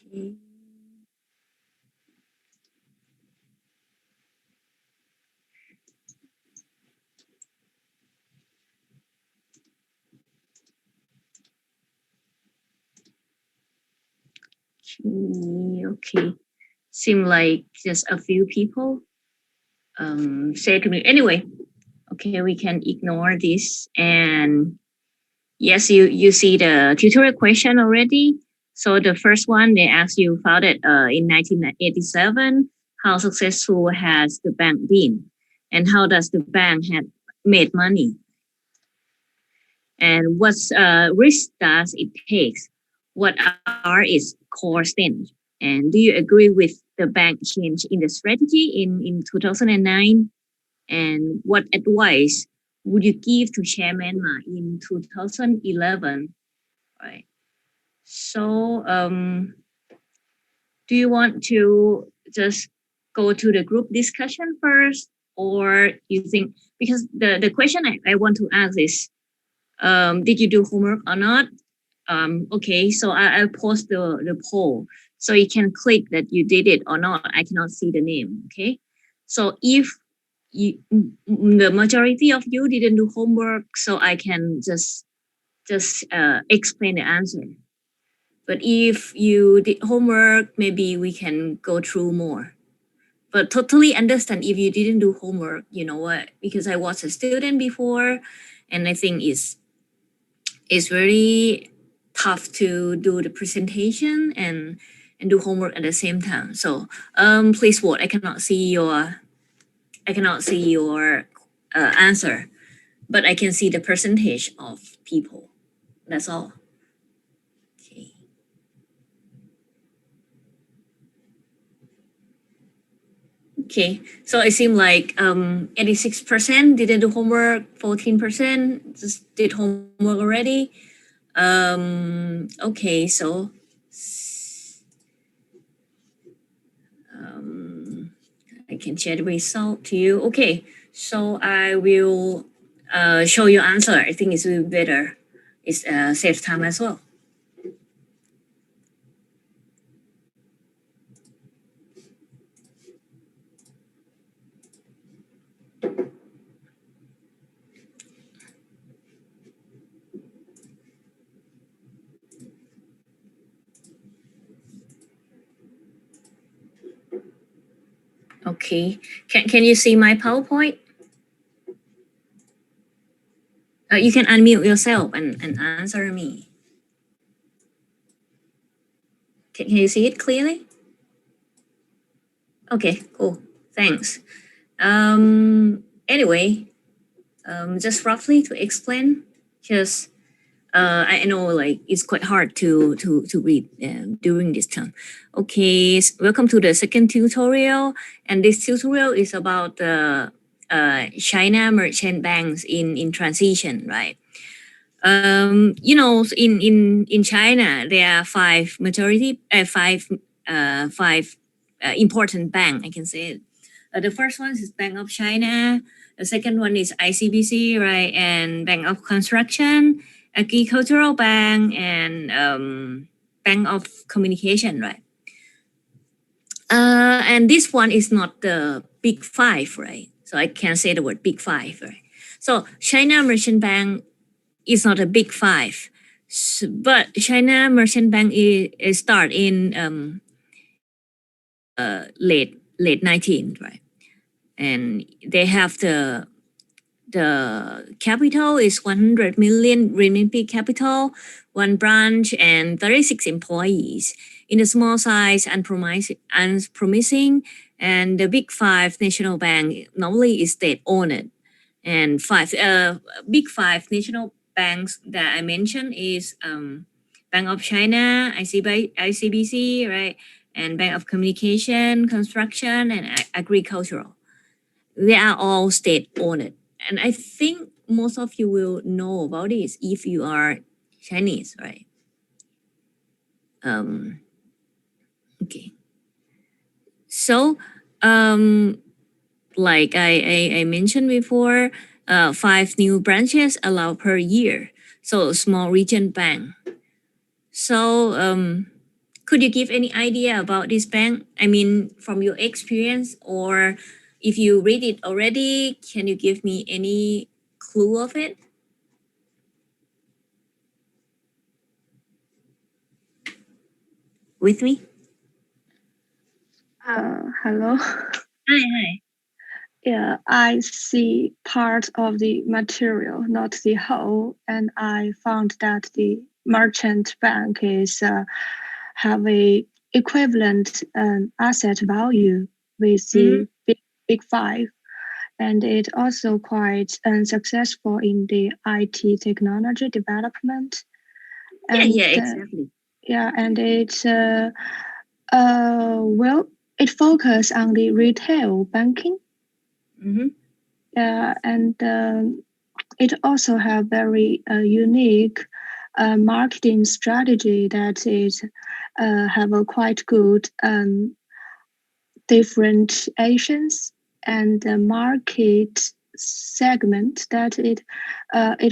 Okay. Okay. Seem like just a few people say to me. Anyway, okay, we can ignore this. And yes, you see the tutorial question already. So the first one they ask you founded in 1987. How successful has the bank been, and how does the bank had made money, and what risk does it take? What are its core strengths? And do you agree with the bank change in the strategy in 2009? And what advice would you give to Chairman Ma in 2011? Right. So, do you want to just go to the group discussion first, or you think because the question I want to ask is, did you do homework or not? Okay, so I'll post the poll so you can click that you did it or not. I cannot see the name. Okay, so if the majority of you didn't do homework, so I can just explain the answer. But if you did homework, maybe we can go through more. But totally understand if you didn't do homework. You know what? Because I was a student before, and I think it's very tough to do the presentation and do homework at the same time. So please vote. I cannot see your answer, but I can see the percentage of people. That's all. Okay. Okay. So it seemed like 86% didn't do homework, 14% just did homework already. Okay, so I can share the result to you. Okay, so I will show you answer. I think it's will be better. It's saves time as well. Okay, can you see my PowerPoint? You can unmute yourself and answer me. Can you see it clearly? Okay, cool. Thanks. Anyway, just roughly to explain, just I know like it's quite hard to read during this time. Okay, welcome to the second tutorial, and this tutorial is about the China merchant banks in transition, right? You know, in China there are five important bank. I can say it. The first one is Bank of China. The second one is ICBC, right, and Bank of Construction, Agricultural Bank, and Bank of Communication, right? And this one is not the big five, right? So I can't say the word big five, right? So China Merchant Bank is not a big five, but China Merchant Bank is start in late 19, right? And they have the capital is 100 million renminbi capital, one branch, and 36 employees. In the small size and promising, and the big five national bank normally is state owned. And big five national banks that I mentioned is Bank of China, ICBC, right, and Bank of Communication, Construction, and Agricultural. They are all state owned. And I think most of you will know about this if you are Chinese, right? Okay. So, like I mentioned before, 5 new branches allowed per year. So small region bank. So Could you give any idea about this bank? I mean, from your experience, or if you read it already, can you give me any clue of it? With me? Hello. Hi. Yeah, I see part of the material, not the whole, and I found that the merchant bank is have a equivalent asset value with the big five, and it also quite successful in the IT technology development. And Yeah, exactly. and well, it focus on the retail banking. Mm-hmm. And it also have very unique marketing strategy that is have a quite good differentiations and the market segment that it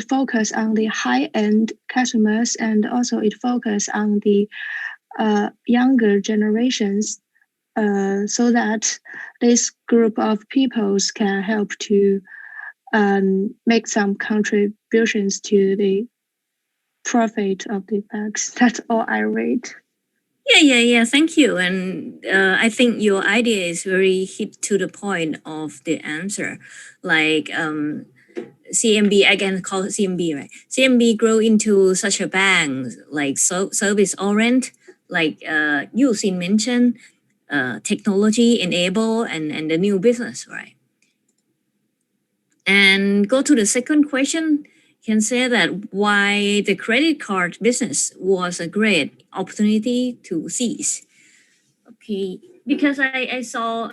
focus on the high end customers, and also it focus on the younger generations, so that this group of peoples can help to make some contributions to the profit of the banks. That's all I read. Yeah. Thank you. And I think your idea is very hit to the point of the answer. Like CMB, I can call it CMB, right? CMB grow into such a bank, like service orient, like you Xin mentioned, technology enable and the new business, right? And go to the second question, can say that why the credit card business was a great opportunity to seize. Okay, because I saw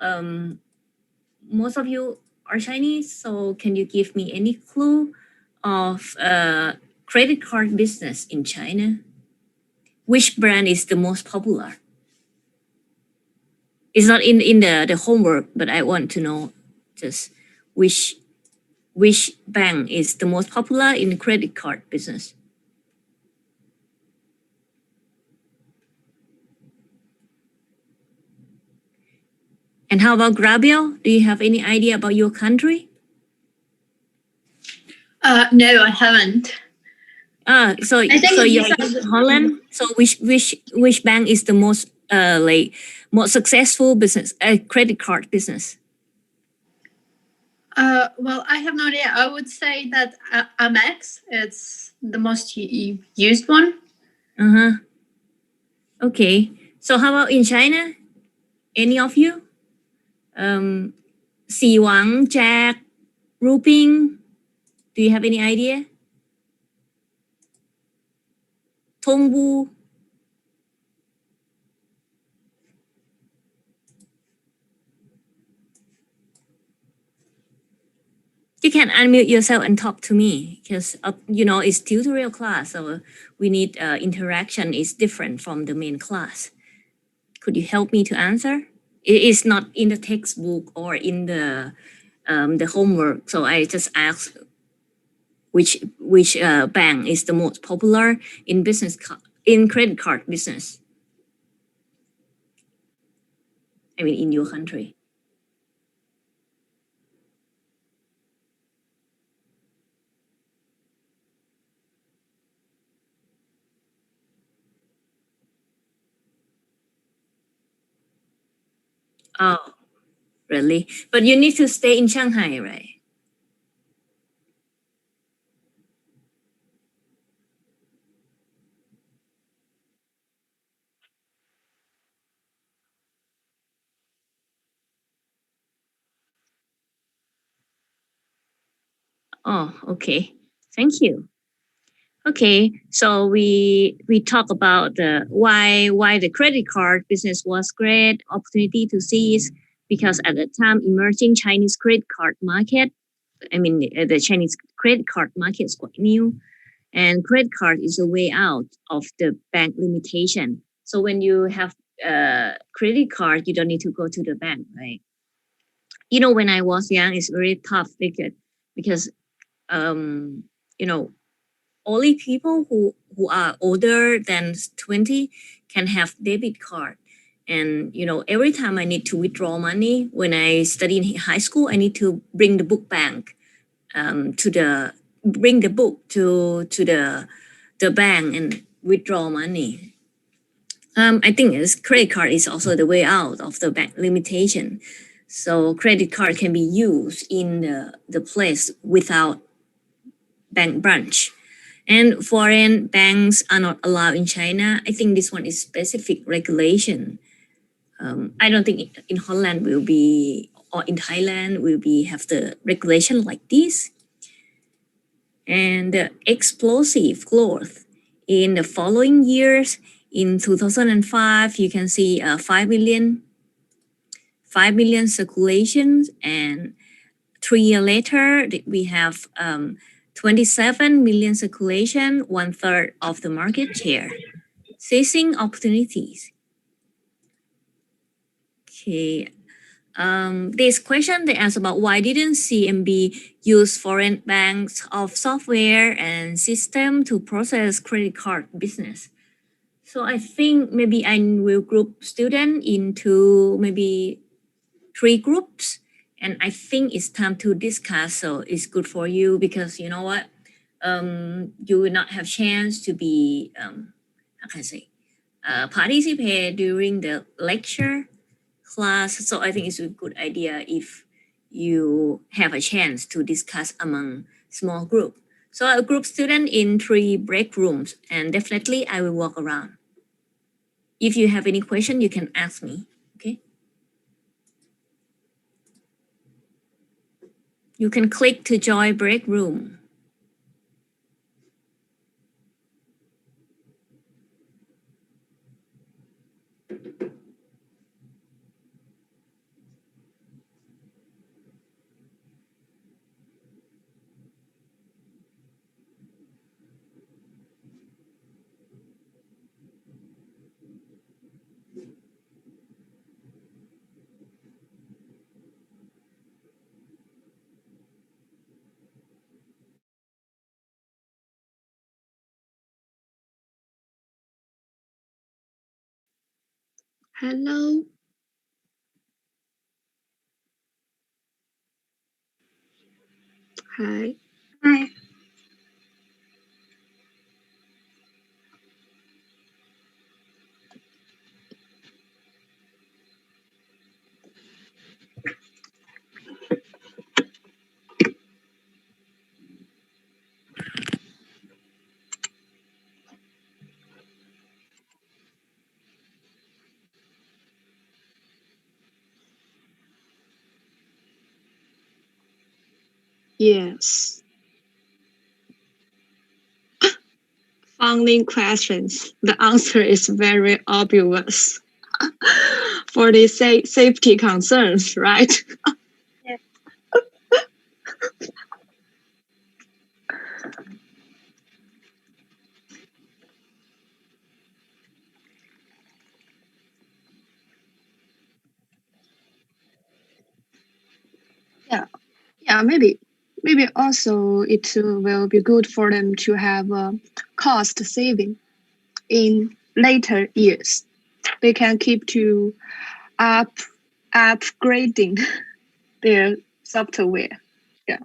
most of you are Chinese, so can you give me any clue of credit card business in China? Which brand is the most popular? It's not in the homework, but I want to know just which bank is the most popular in the credit card business. And how about Gabriel? Do you have any idea about your country? No, I haven't. So you're in Holland. So which bank is the most like more successful business credit card business? Well, I have no idea. I would say that Amex it's the most used one. Okay. So how about in China? Any of you? Xi Wang, Jack, Ruping. Do you have any idea? Tongbu. You can unmute yourself and talk to me because it's tutorial class, so we need interaction is different from the main class. Could you help me to answer? It is not in the textbook or in the homework, so I just asked which bank is the most popular in in credit card business. I mean, in your country. Oh, really? But you need to stay in Shanghai, right? Oh, okay. Thank you. Okay, so we talk about the why the credit card business was great opportunity to seize, because at the time emerging Chinese credit card market, I mean the Chinese credit card market is quite new, and credit card is a way out of the bank limitation. So when you have a credit card, you don't need to go to the bank, right? When I was young, it's very tough because um, you know only people who are older than 20 can have debit card. And every time I need to withdraw money when I study in high school, I need to bring the book bank bring the book to the bank and withdraw money. I think credit card is also the way out of the bank limitation. So credit card can be used in the place without bank branch. And foreign banks are not allowed in China. I think this one is specific regulation. I don't think in Holland will be, or in Thailand will be have the regulation like this. And explosive growth in the following years. In 2005, you can see 5 million circulations, and 3 years later we have 27 million circulation, 1/3 of the market share. Seizing opportunities. Okay. This question they asked about why didn't CMB use foreign banks of software and system to process credit card business? So I think maybe I will group student into maybe 3 groups, and I think it's time to discuss. So it's good for you because you know what, you will not have chance to be how can I say participate during the lecture class. So I think it's a good idea if you have a chance to discuss among small group. So I'll group student in 3 break rooms, and definitely I will walk around. If you have any question, you can ask me. Okay. You can click to join break room. Hello. Hi. Hi. Yes. Founding questions. The answer is very obvious. For the safety concerns, right? Yes. Yeah, maybe also it will be good for them to have a cost saving in later years. They can keep to upgrading their software. Yeah.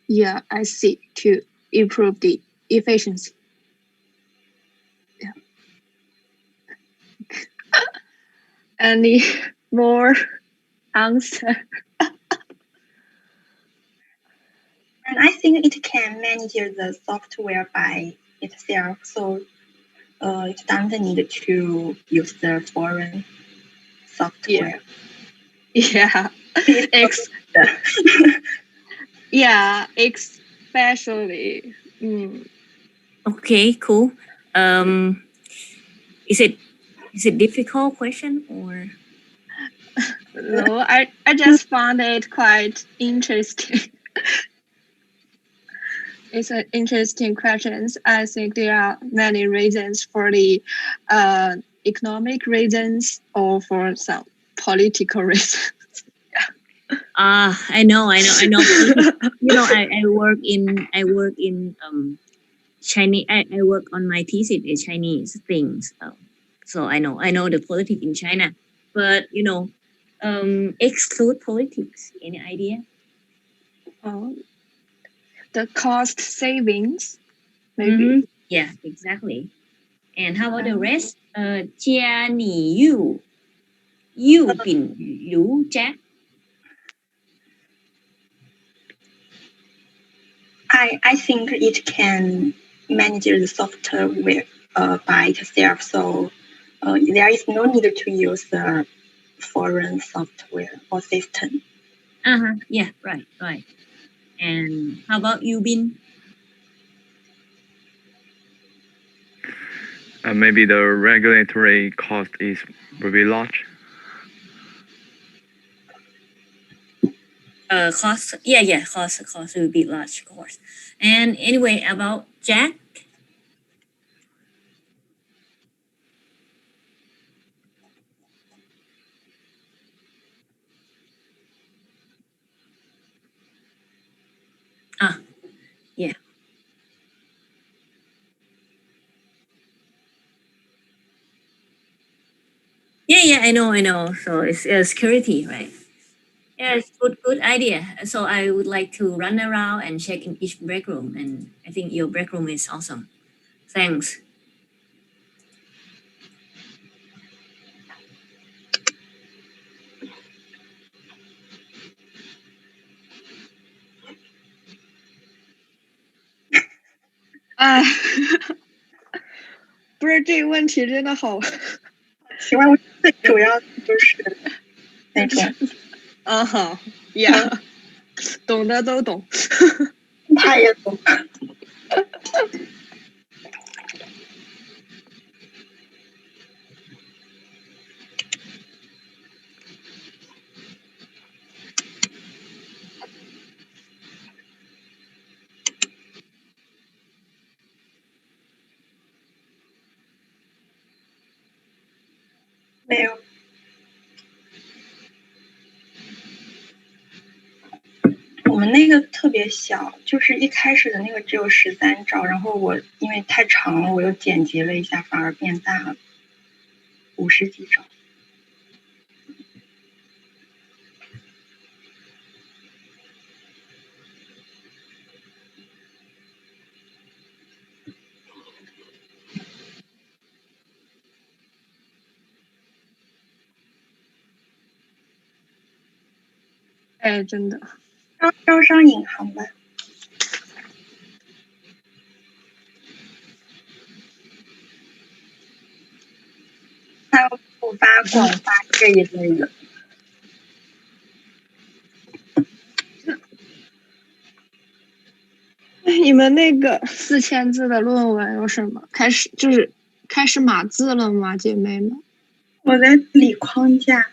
Yeah, I see. To improve the efficiency. Yeah. Any more answer? And I think it can manage the software by itself, so it doesn't need to use the foreign software. Yeah. Yeah, especially. Okay, cool. Is it difficult question or? No, I just found it quite interesting. It's an interesting question. I think there are many reasons for the economic reasons or for some political reasons. I know. I work in Chinese. I work on my thesis in Chinese things. So I know the politics in China, but exclude politics. Any idea? The cost savings, maybe. Mm-hmm. Yeah, exactly. And how about the rest? 加你又饼如加 I think it can manage the software by itself, so there is no need to use a foreign software or system. Yeah, right. And how about you, Bin? Maybe the regulatory cost is very large. Cost. Yeah. Cost will be large, of course. And anyway, about Jack. Yeah. Yeah, I know. So it's security, right? Yeah, it's good idea. So I would like to run around and check in each break room, and I think your break room is awesome. Thanks.不是这个问题真的好。请问最主要就是那个，yeah，懂的都懂。他也懂。没有。我们那个特别小，就是一开始的那个只有13兆，然后我因为太长了，我又剪辑了一下，反而变大了，50几兆。哎，真的。招商银行吧。还有普发、广发这一类的。你们那个4000字的论文有什么？开始码字了吗，姐妹们？我在理框架。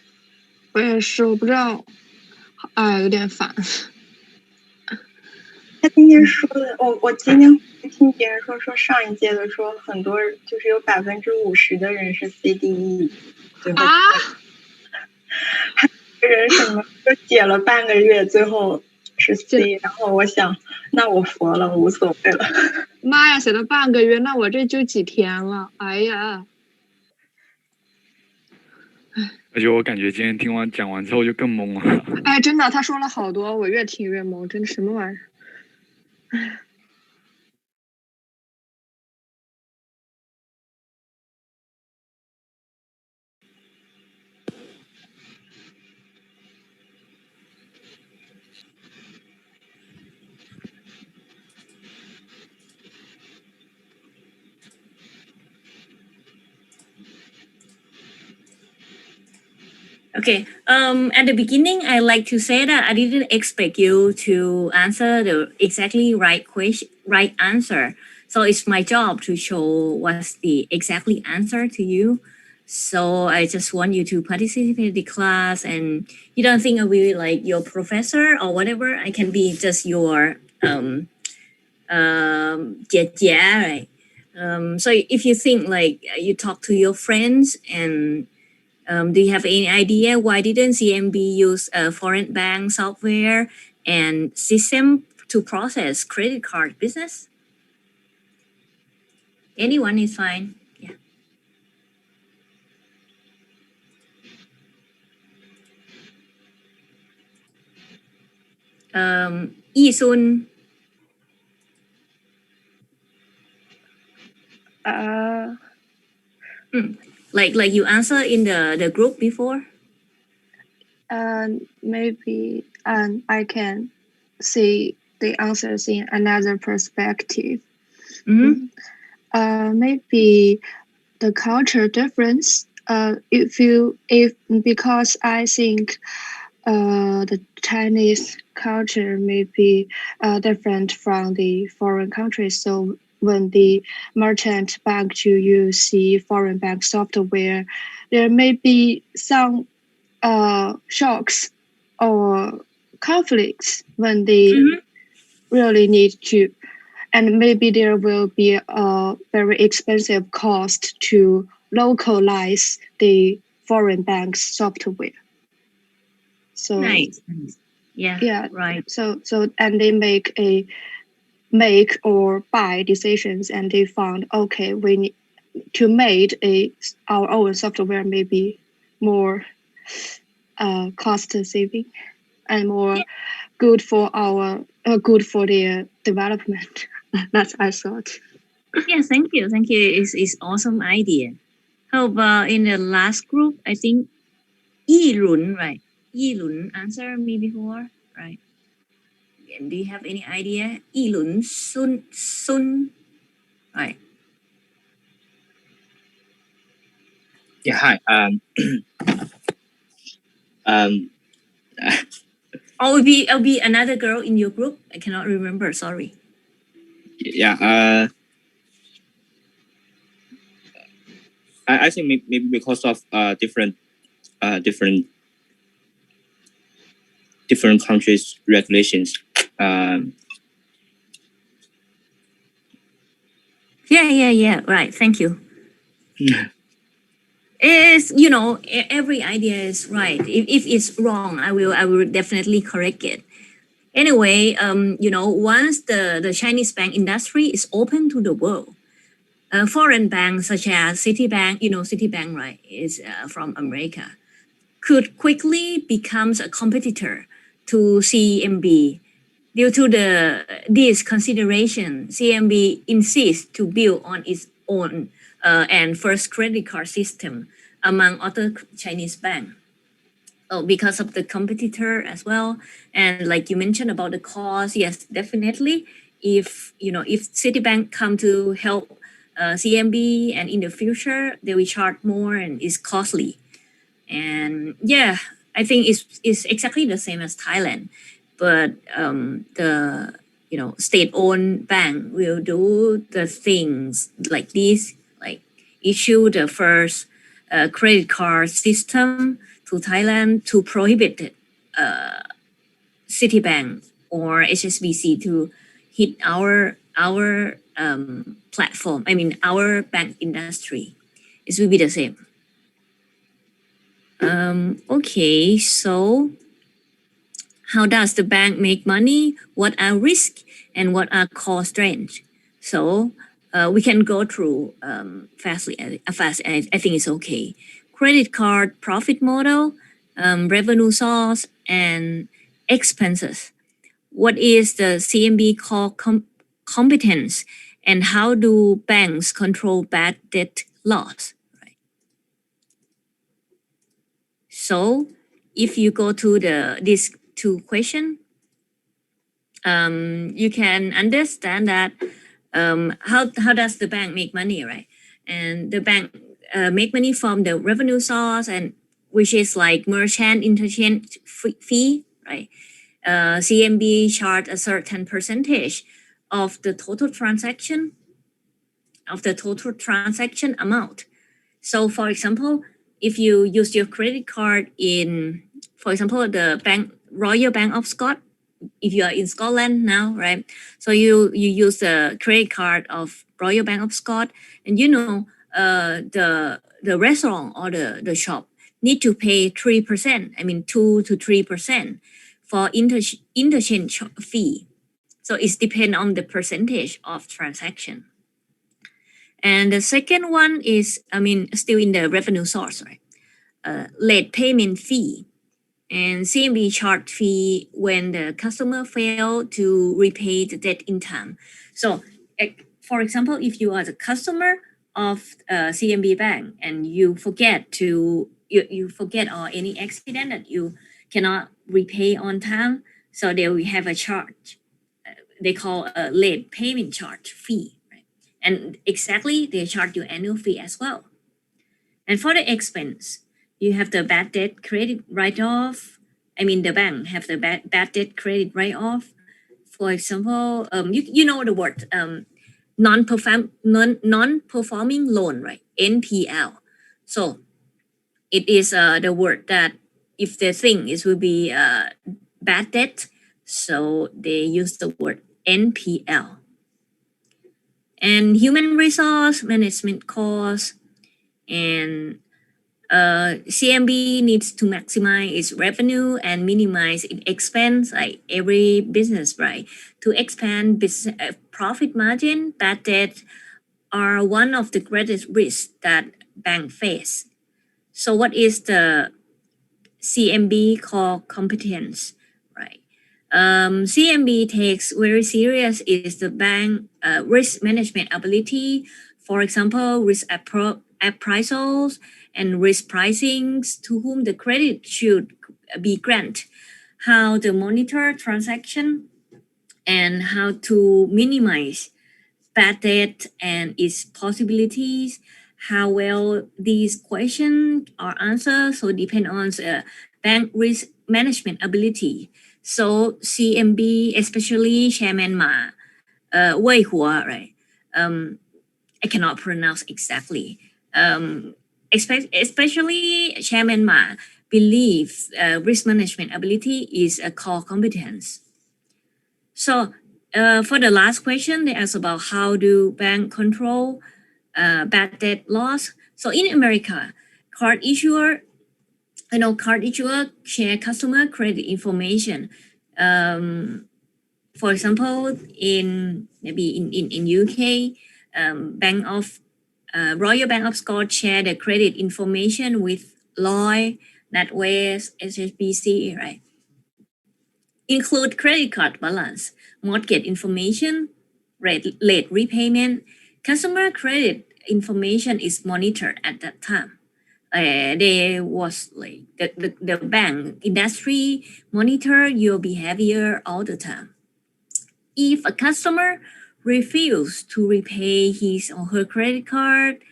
我也是，我不知道，有点烦。他今天说的，我今天听别人说上一届的说很多就是有50%的人是 CDE， 最后还有人什么就写了半个月，最后是 C， 然后我想，那我佛了，无所谓了。妈呀，写了半个月，那我这就几天了，哎呀！而且我感觉今天讲完之后就更懵了。哎，真的，他说了好多，我越听越懵，真的什么玩意儿？哎。Okay. At the beginning, I like to say that I didn't expect you to answer the exactly right answer. So it's my job to show what's the exactly answer to you. So I just want you to participate in the class, and you don't think I will be like your professor or whatever. I can be just your yeah, right? So if you think like you talk to your friends and do you have any idea why didn't CMB use a foreign bank software and system to process credit card business? Anyone is fine. Yeah. Yi Sun, like you answer in the group before. Maybe I can see the answers in another perspective. Mm-hmm. Maybe the culture difference. If because I think the Chinese culture may be different from the foreign countries. So when the merchant bank to use the foreign bank software, there may be some shocks or conflicts when they really need to, and maybe there will be a very expensive cost to localize the foreign bank's software. So Nice. Yeah. Right. So and they make or buy decisions, and they found okay, we need to make our own software maybe more cost saving and more good for their development. That's I thought. Yeah, thank you. It's awesome idea. How about in the last group? I think Yi Lun, right? Yi Lun answered me before, right? And do you have any idea? Yi Lun Sun, right? Yeah, hi. Or will be another girl in your group. I cannot remember. Sorry. Yeah. I think maybe because of different countries' regulations. Yeah. Right. Thank you. Is every idea is right. If it's wrong, I will definitely correct it. Anyway, once the Chinese bank industry is open to the world, foreign banks such as Citibank, Citibank, right, is from America, could quickly become a competitor to CMB. Due to this consideration, CMB insists to build on its own and first credit card system among other Chinese banks. Oh, because of the competitor as well, and like you mentioned about the cost, yes, definitely. If Citibank come to help CMB, and in the future they will charge more and it's costly. And yeah, I think it's exactly the same as Thailand, but the state-owned bank will do the things like this, like issue the first credit card system to Thailand to prohibit Citibank or HSBC to hit our platform. I mean our bank industry. It will be the same. Okay, so how does the bank make money? What are risks and what are core strengths? So we can go through fast. I think it's okay. Credit card profit model, revenue source, and expenses. What is the CMB core competence, and how do banks control bad debt loss? So if you go to these two questions, you can understand that how does the bank make money, right? And the bank make money from the revenue source, and which is like merchant interchange fee, right? CMB charge a certain percentage of the total transaction amount So for example, if you use your credit card in, for example, the Royal Bank of Scotland, if you are in Scotland now, right? So you use the credit card of Royal Bank of Scotland, and the restaurant or the shop need to pay 3%. I mean 2 to 3% for interchange fee. So it's depend on the percentage of transaction. And the second one is, still in the revenue source, right? Late payment fee. And CMB charge fee when the customer fail to repay the debt in time. So, for example, if you are the customer of CMB Bank and you forget or any accident that you cannot repay on time, so they will have a charge. They call a late payment charge fee, right? And exactly they charge you annual fee as well. And for the expense, you have the bad debt credit write-off. The bank have the bad debt credit write-off. For example, you know the word non-performing loan, right? NPL. So it is the word that if the thing is will be bad debt, so they use the word NPL. And human resource management costs, and CMB needs to maximize its revenue and minimize its expense, like every business, right? To expand business profit margin, bad debt are one of the greatest risks that banks face. So what is the CMB core competence, right? CMB takes very serious is the bank risk management ability. For example, risk appraisals and risk pricings to whom the credit should be granted, how to monitor transaction, and how to minimize bad debt and its possibilities. How well these questions are answered so depend on bank risk management ability. So CMB, especially Chairman Ma Wei Hua, right? I cannot pronounce exactly. Especially Chairman Ma believes risk management ability is a core competence. So for the last question, they asked about how do bank control bad debt loss. So in America, card issuer share customer credit information. For example, in UK, Royal Bank of Scotland share the credit information with Lloyd, NatWest, HSBC, right? Include credit card balance, mortgage information, late repayment. Customer credit information is monitored at that time. There was like the bank industry monitor your behavior all the time. If a customer refuses to repay his or her credit card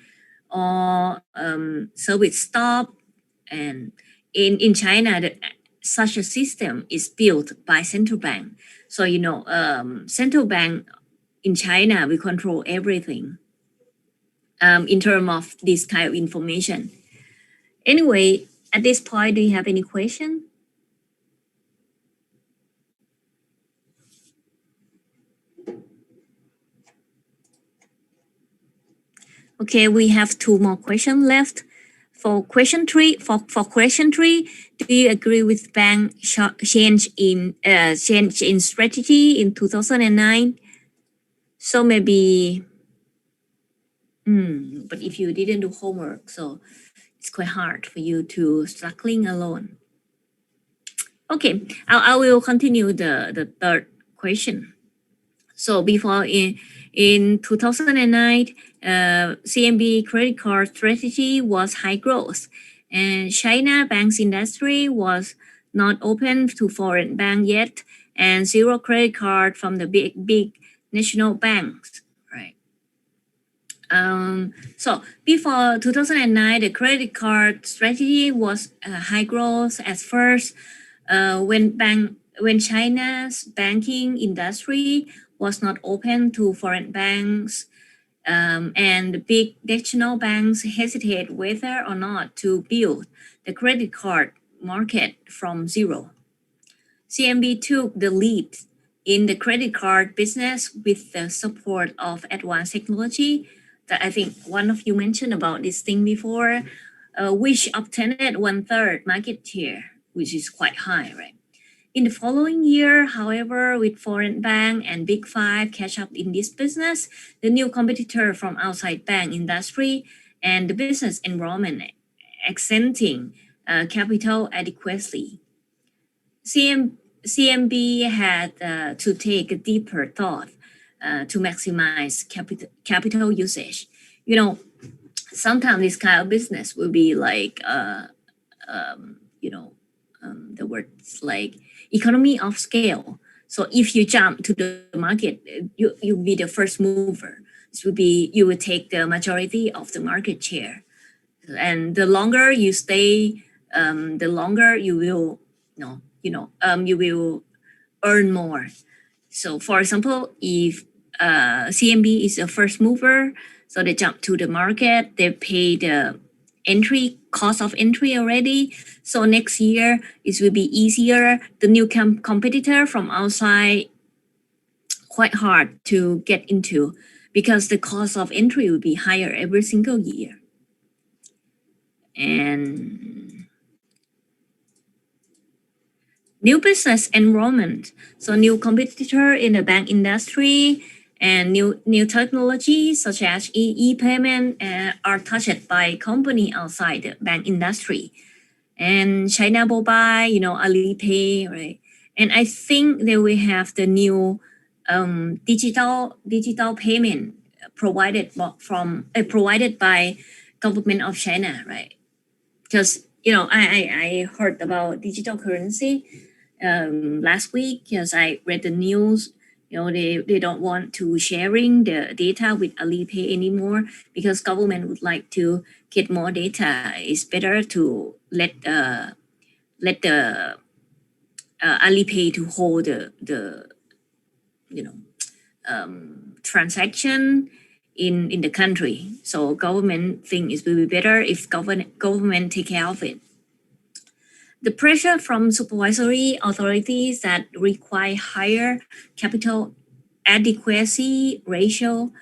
or service stop, and in China, such a system is built by central bank. So central bank in China we control everything in terms of this kind of information. Anyway, at this point, do you have any question? Okay, we have 2 more questions left. For question 3, do you agree with bank change in strategy in 2009? So maybe, but if you didn't do homework, so it's quite hard for you to struggling alone. Okay, I will continue the third question. So before in 2009, CMB credit card strategy was high growth, and China banks industry was not open to foreign bank yet, and zero credit card from the big national banks, right? So before 2009, the credit card strategy was high growth at first. When China's banking industry was not open to foreign banks, and the big national banks hesitate whether or not to build the credit card market from zero. CMB took the lead in the credit card business with the support of advanced technology that I think one of you mentioned about this thing before, which obtained 1/3 market share, which is quite high, right? In the following year, however, with foreign bank and big five catch up in this business, the new competitor from outside bank industry and the business environment accenting capital adequacy. CMB had to take a deeper thought to maximize capital usage. You know, sometimes this kind of business will be like, the words like economy of scale. So if you jump to the market, you'll be the first mover. This will be, you will take the majority of the market share. And the longer you stay, the longer you will, you will earn more. So for example, if CMB is a first mover, so they jump to the market, they pay the cost of entry already. So next year it will be easier. The new competitor from outside, quite hard to get into because the cost of entry will be higher every single year. And new business enrollment. So new competitor in the bank industry and new technologies such as e-payment are touched by company outside the bank industry. And China Mobile, Alipay, right? And I think they will have the new digital payment provided by government of China, right? Because I heard about digital currency last week because I read the news. They don't want to sharing the data with Alipay anymore because government would like to get more data. It's better to let the Alipay to hold the transaction in the country. So government think it will be better if government take care of it. The pressure from supervisory authorities that require higher capital adequacy ratio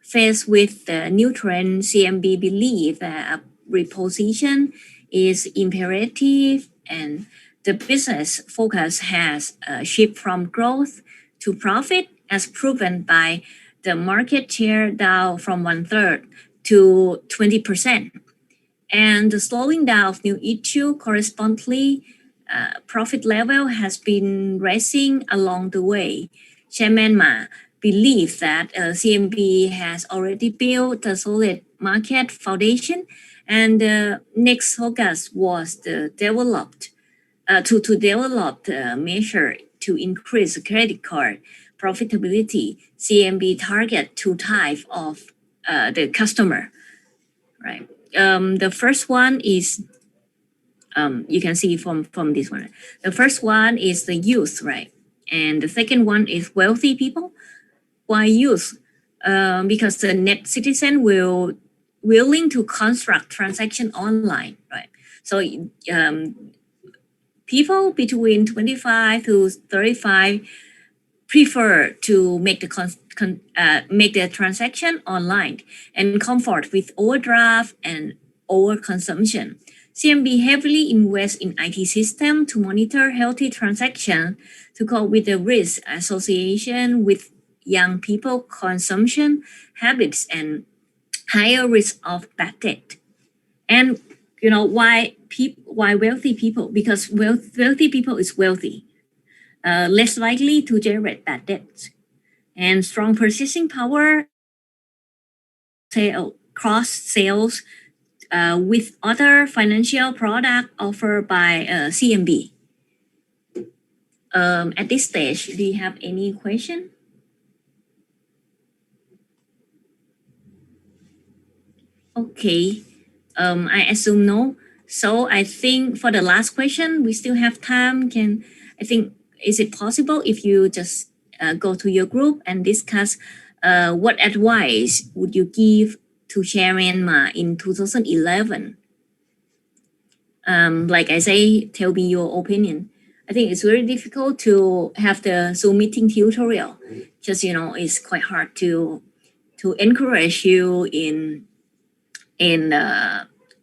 faced with the new trend, CMB believe that a reposition is imperative and the business focus has shifted from growth to profit as proven by the market share down from 1/3 to 20%. And the slowing down of new issue correspondingly, profit level has been rising along the way. Chairman Ma believes that CMB has already built a solid market foundation, and the next focus was to develop measure to increase credit card profitability. CMB target two types of the customer, right? The first one is you can see from this one. The first one is the youth, right? And the second one is wealthy people. Why youth? Because the net citizen will willing to construct transaction online, right? So people between 25 to 35 prefer to make the transaction online and comfort with overdraft and overconsumption. CMB heavily invests in IT system to monitor healthy transaction to cope with the risk association with young people consumption habits and higher risk of bad debt. And why wealthy people? Because wealthy people is wealthy. Less likely to generate bad debts, and strong purchasing power, cross sales with other financial product offered by CMB. At this stage, do you have any question? Okay, I assume no. So I think for the last question, we still have time. Is it possible if you just go to your group and discuss what advice would you give to Chairman Ma in 2011? Like I say, tell me your opinion. I think it's very difficult to have the Zoom meeting tutorial. Just, it's quite hard to encourage you in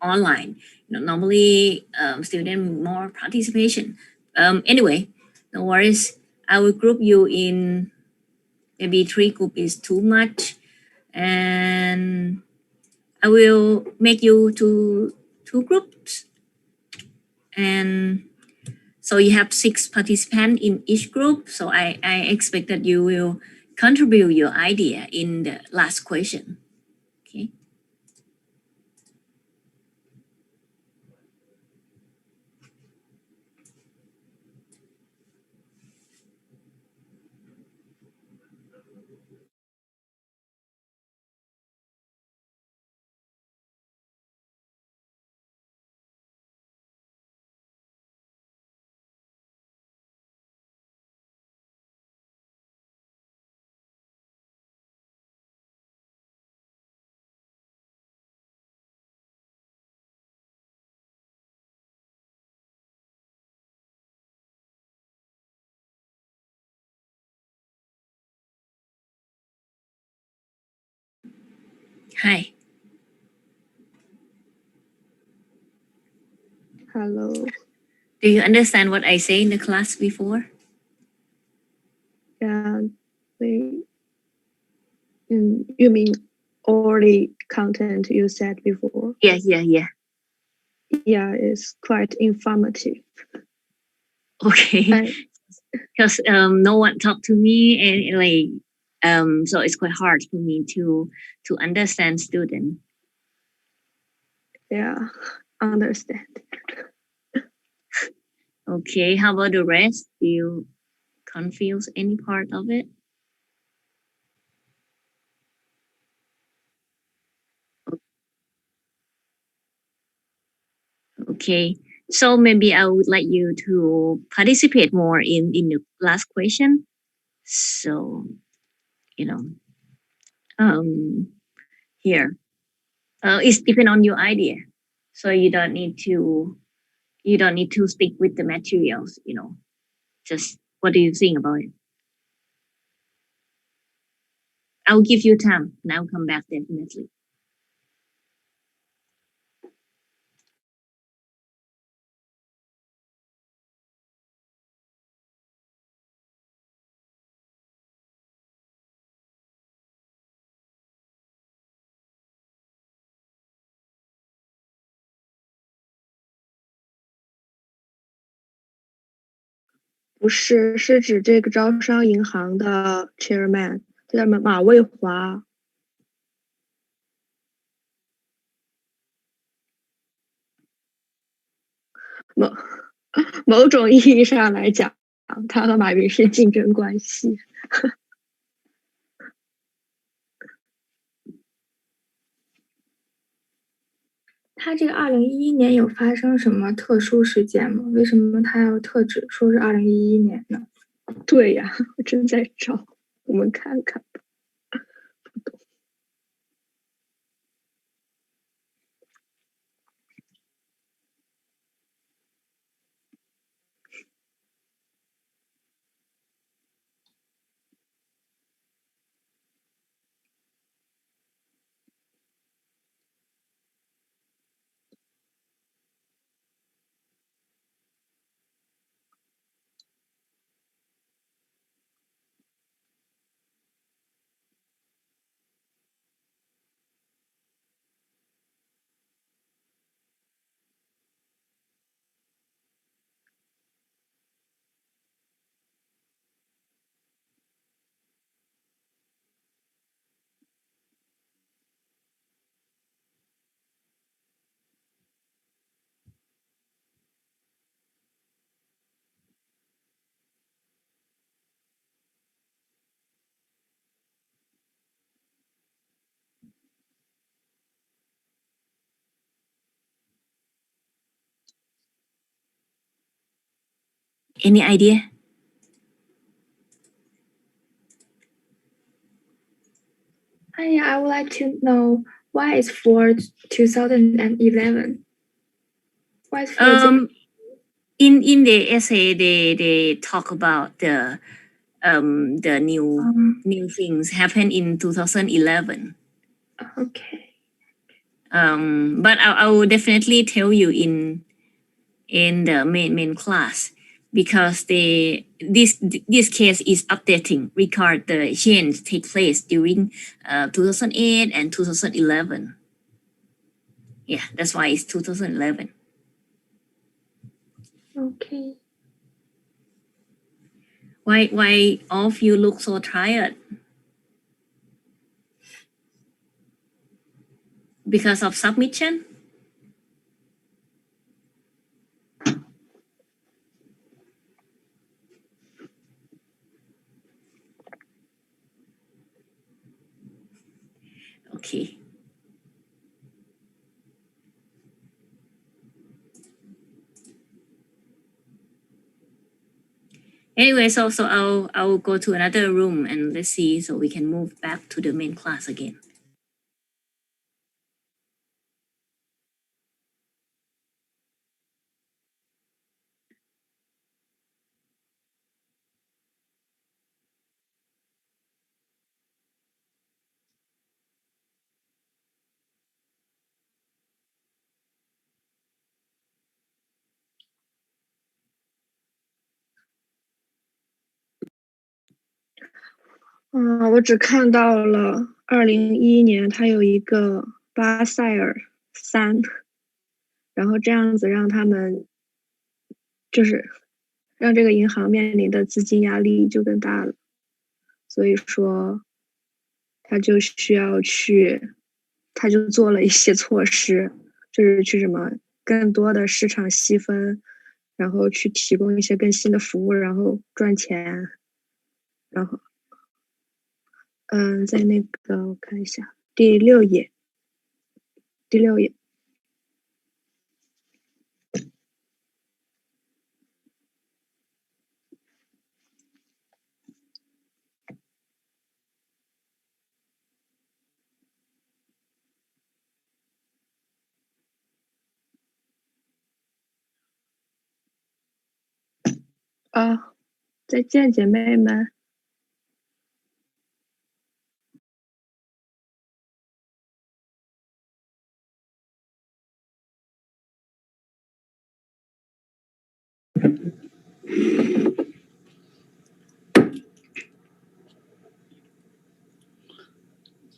online. Normally student more participation. Anyway, no worries. I will group you in maybe 3 group is too much, and I will make you to 2 groups, and so you have 6 participants in each group. So I expect that you will contribute your idea in the last question. Okay. Hi. Hello. Do you understand what I say in the class before? Yeah, you mean all the content you said before? Yeah. Yeah, it's quite informative. Okay. Because no one talked to me, and so it's quite hard for me to understand student. Yeah, understand. Okay, how about the rest? Do you confuse any part of it? Okay, so maybe I would like you to participate more in the last question. So, here, it's depend on your idea. So you don't need to stick with the materials. Just what do you think about it? I'll give you time and I'll come back definitely.不是，是指这个招商银行的 chairman，叫马卫华。某种意义上来讲，他和马云是竞争关系。他这个2011年有发生什么特殊事件吗？为什么他要特指说是2011年呢？对呀，我正在找，我们看看吧。不懂。Any idea? I would like to know why it's for 2011. Why it's for in the essay they talk about the new things happen in 2011. Okay. But I will definitely tell you in the main class, because this case is updating regard the change take place during 2008 and 2011. Yeah, that's why it's 2011. Okay. Why all of you look so tired? Because of submission? Okay. Anyway, so I'll go to another room and let's see, so we can move back to the main class again.我只看到了2011年，它有一个巴塞尔3，然后这样子让他们就是让这个银行面临的资金压力就更大了，所以说他就需要去，他就做了一些措施，就是去什么更多的市场细分，然后去提供一些更新的服务，然后赚钱，然后。在那个我看一下第6页，再见姐妹们。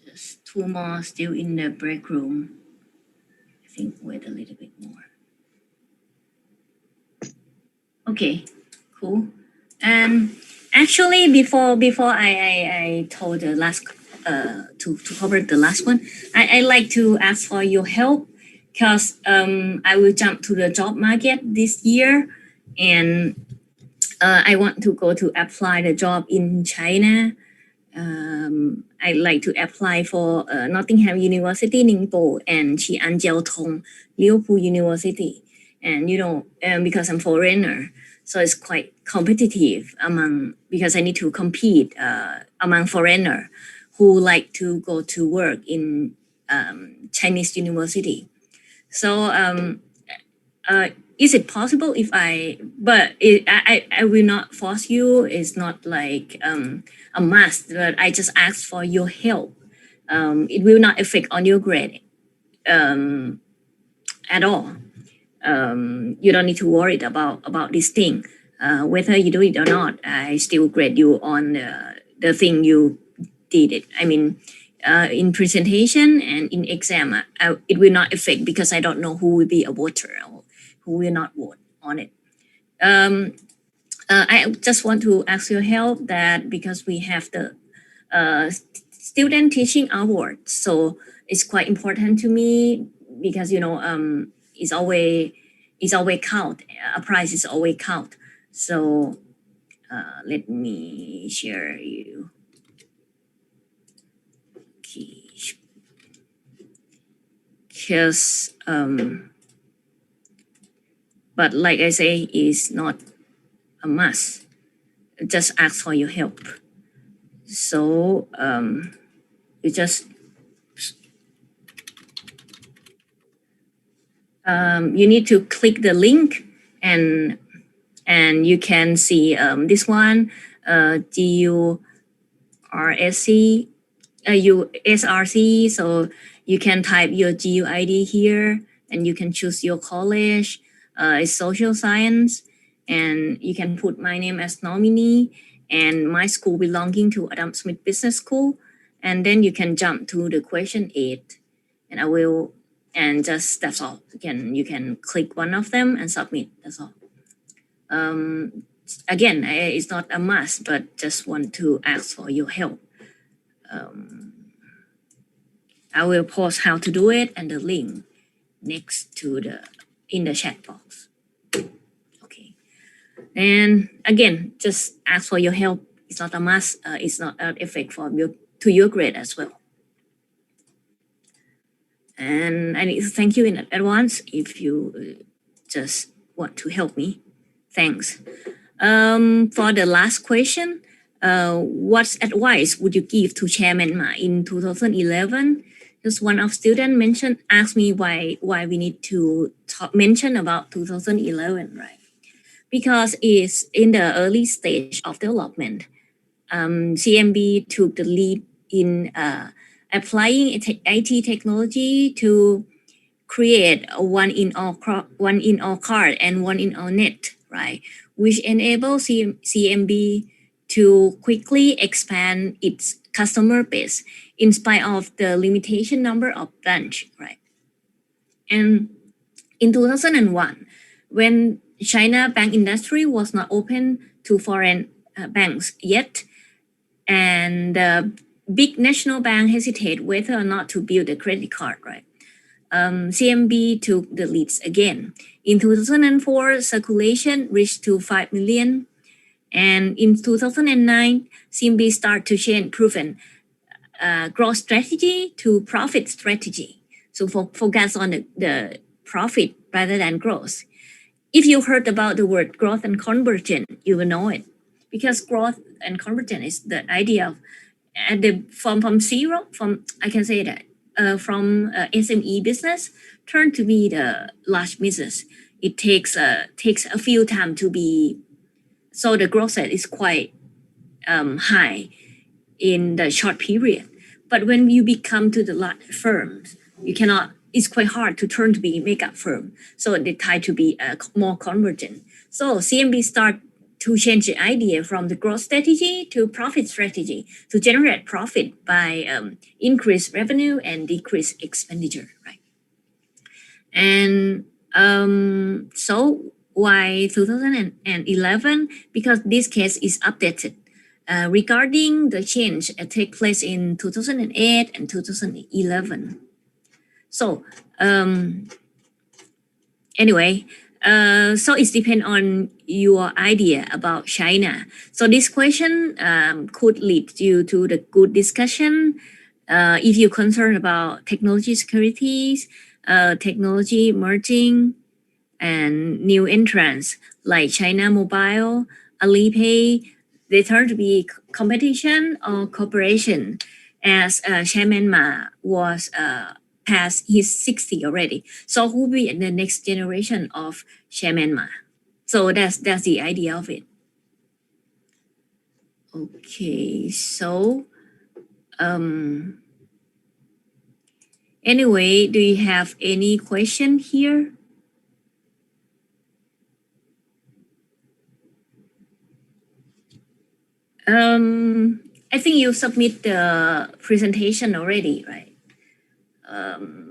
Just 2 more still in the break room. I think wait a little bit more. Okay, cool. And actually, before I told the last to cover the last one, I like to ask for your help, because I will jump to the job market this year, and I want to go to apply the job in China. I like to apply for Nottingham University, Ningbo, and Xi'an Jiaotong, Liverpool University. And because I'm foreigner, so it's quite competitive because I need to compete among foreigner who like to go to work in Chinese university. So is it possible if I will not force you. It's not like a must, but I just ask for your help. It will not affect on your grade at all. You don't need to worry about this thing. Whether you do it or not, I still grade you on the thing you did it. I mean, in presentation and in exam, it will not affect, because I don't know who will be a voter or who will not vote on it. I just want to ask your help that because we have the student teaching award, so it's quite important to me, because it's always count. A prize is always count. So let me share you. Okay. Because but like I say, it's not a must. Just ask for your help. So you just you need to click the link and you can see this one GURSC USRC. So you can type your GUID here and you can choose your college. It's social science, and you can put my name as nominee and my school belonging to Adam Smith Business School. And then you can jump to the question 8, and I will, and just that's all. You can click one of them and submit. That's all. Again, it's not a must, but just want to ask for your help. I will post how to do it and the link next to in the chat box. Okay. And again, just ask for your help. It's not a must. It's not an effect to your grade as well. And I need to thank you in advance if you just want to help me. Thanks. For the last question, what advice would you give to Chairman Ma in 2011? Just one of students asked me why we need to mention about 2011, right? Because it's in the early stage of development. CMB took the lead in applying IT technology to create a one in all card and one in all net, right? Which enables CMB to quickly expand its customer base in spite of the limitation number of branch, right? And in 2001, when China bank industry was not open to foreign banks yet, and the big national bank hesitate whether or not to build a credit card, right? CMB took the leads again. In 2004, circulation reached to 5 million. And in 2009, CMB started to change proven growth strategy to profit strategy. So focus on the profit rather than growth. If you heard about the word growth and conversion, you will know it. Because growth and conversion is the idea of from zero, I can say that, from SME business turn to be the large business. It takes a few time to be, so the growth rate is quite high in the short period. But when you become to the large firms, you cannot, it's quite hard to turn to be a makeup firm. So they try to be more convergent. So CMB start to change the idea from the growth strategy to profit strategy to generate profit by increase revenue and decrease expenditure, right? And so why 2011? Because this case is updated regarding the change that take place in 2008 and 2011. So anyway, so it depends on your idea about China. So this question could lead you to the good discussion if you're concerned about technology securities, technology merging, and new entrants like China Mobile, Alipay. They turn to be competition or cooperation, as Chairman Ma was past his 60 already. So who will be the next generation of Chairman Ma? So that's the idea of it. Okay, so anyway, do you have any question here? I think you submit the presentation already, right?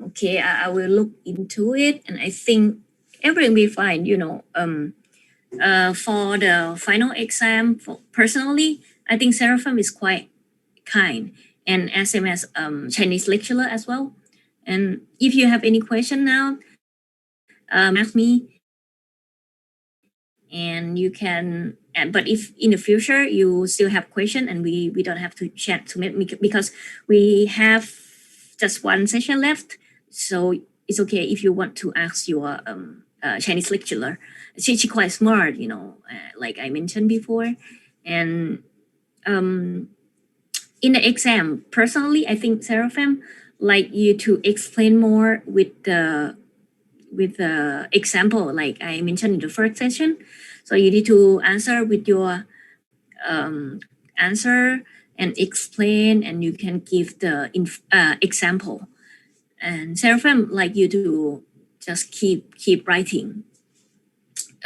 Okay, I will look into it, and I think everything will be fine. You know, for the final exam, personally, I think Seraphim is quite kind, and SMS Chinese lecturer as well. And if you have any question now, ask me, and you can. But if in the future you still have question and we don't have to chat to make, because we have just one session left, so it's okay if you want to ask your Chinese lecturer. She's quite smart, you know, like I mentioned before, and in the exam, personally, I think Seraphim like you to explain more with the example, like I mentioned in the first session. So you need to answer with your answer and explain, and you can give the example. And Seraphim like you to just keep writing,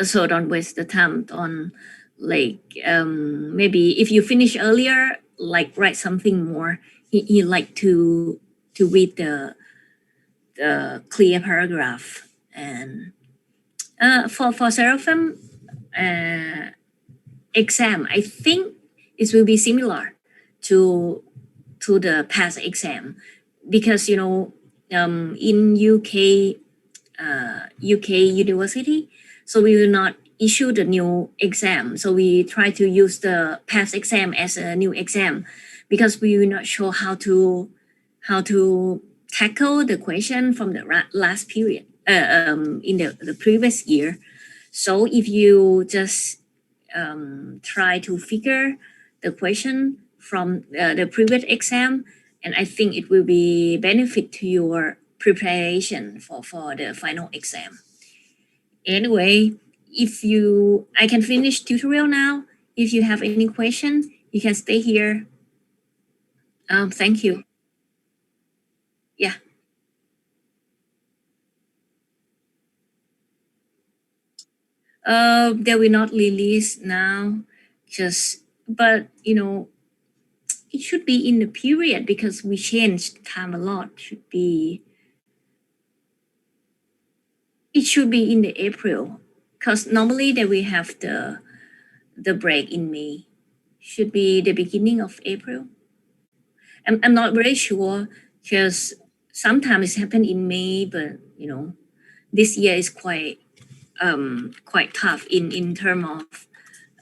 so don't waste the time on like maybe if you finish earlier, like write something more. He like to read the clear paragraph. And for Seraphim exam, I think it will be similar to the past exam, because in UK university, so we will not issue the new exam. So we try to use the past exam as a new exam, because we will not sure how to tackle the question from the last period in the previous year. So if you just try to figure the question from the previous exam, and I think it will be benefit to your preparation for the final exam. Anyway, I can finish tutorial now. If you have any question, you can stay here. Thank you. Yeah. They will not release now, but it should be in the period, because we changed time a lot. It should be in the April, because normally they will have the break in May. Should be the beginning of April. I'm not very sure, because sometimes it's happened in May, but this year is quite tough in terms of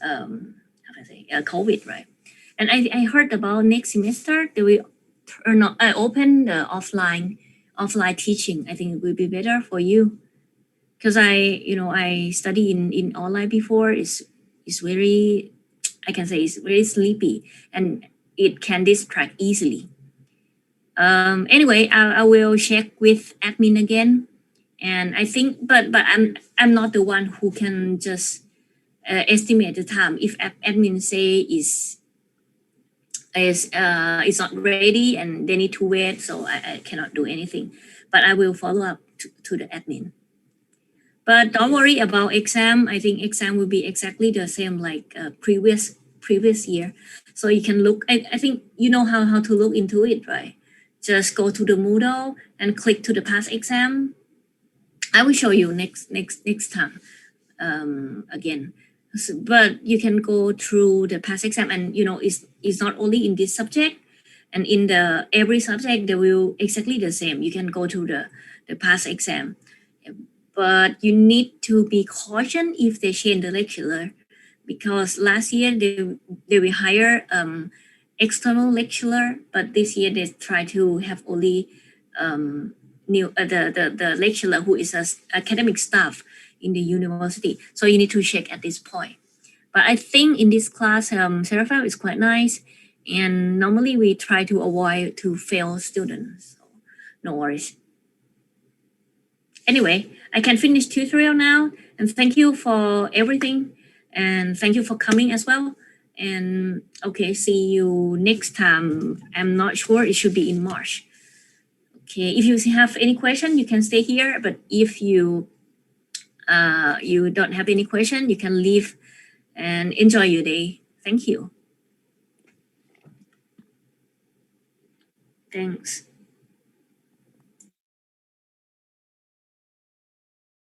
how can I say COVID, right? And I heard about next semester they will open the offline teaching. I think it will be better for you, because I study in online before. It's very, I can say it's very sleepy, and it can distract easily. Anyway, I will check with admin again, and I think, but I'm not the one who can just estimate the time. If admin say it's not ready and they need to wait, so I cannot do anything. But I will follow up to the admin. But don't worry about exam. I think exam will be exactly the same like previous year. So you can look. I think you know how to look into it, right? Just go to the Moodle and click to the past exam. I will show you next time again. So, but you can go through the past exam, and it's not only in this subject, and in the every subject they will exactly the same. You can go to the past exam, but you need to be caution if they change the lecturer, because last year they will hire external lecturer, but this year they try to have only new the lecturer who is as academic staff in the university. So you need to check at this point. But I think in this class, Seraphim is quite nice, and normally we try to avoid to fail students. So no worries. Anyway, I can finish tutorial now, and thank you for everything, and thank you for coming as well. And okay, see you next time. I'm not sure, it should be in March. Okay, if you have any question, you can stay here. But if you don't have any question, you can leave and enjoy your day. Thank you. Thanks.